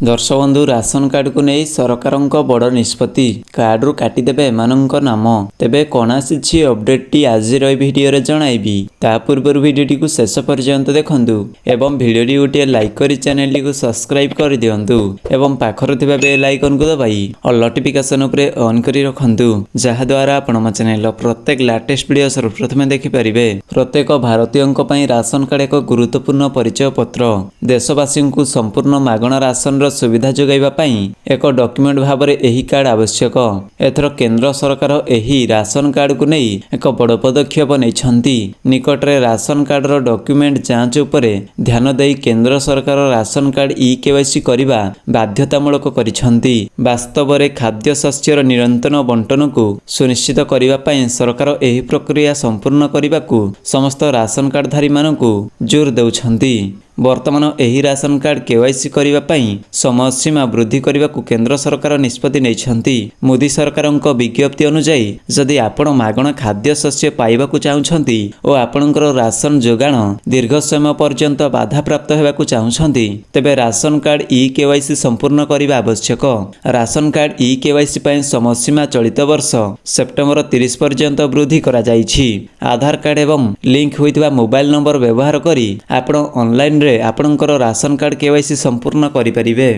दर्शक बंधु ration card को नहीं सरकार बड़ निष्पत्ति कार्ड काटिदेवे एमानंक नाम तेबे कौन आसी अपडेट टी आज भिडियो जनइबी ता पूर्व भिडियो को शेष पर्यंत देखंतु एवं भिडियो गोटे लाइक कर चैनल को सब्सक्राइब कर दियंतु एवं पाखर थिबा बेल आइकन को दबाई ऑल नोटिफिकेशन उपरे ऑन करी रखंतु जहा द्वारा आपण म चैनल प्रत्येक लेटेस्ट वीडियो सर्वप्रथम देखि परिबे। प्रत्येक भारतीयंक पई राशन कार्ड एक गुरुत्वपूर्ण परिचय पत्र। देशवासी को संपूर्ण मागणा राशन सुविधा जोगाइबा पई एक डॉक्यूमेंट भाव में एही कार्ड आवश्यक। एथर केंद्र सरकार एही राशन कार्ड को नहीं एक बड़ पदक्षेप नैछंती। निकटरे राशन कार्ड रो डॉक्यूमेंट जांच उपरे ध्यान देई केंद्र सरकार राशन कार्ड ई-केवाईसी करिबा बाध्यतामूलक करिछंती। वास्तव में खाद्य शस्यर निरंतर बंटन को सुनिश्चित करिबा पई सरकार एही प्रक्रिया संपूर्ण करिबाकू समस्त राशन कार्डधारी मानकू जोर देउछंती। वर्तमान एही राशन कार्ड केवाईसी करिबा पई समय सीमा वृद्धि करने केंद्र सरकार निष्पत्ति नैछंती। मोदी सरकारक विज्ञप्ति अनुसार जदि आपण मागणा खाद्य शस्य पाइबाकू चाहुछंती और आपणकर राशन जोगाण दीर्घ समय पर्यंत बाधा प्राप्त हेबाकू चाहुछंती तेबे राशन कार्ड ई-केवाईसी संपूर्ण करिबा आवश्यक। राशन कार्ड ई-केवाईसी पई समय सीमा चलित वर्ष सेप्टेम्बर 30 पर्यंत वृद्धि करा जाइछि। आधार कार्ड एवं लिंक होइतिबा मोबाइल नंबर व्यवहार करी आपण ऑनलाइन रे आपणकर राशन कार्ड केवाईसी संपूर्ण करि परिबे।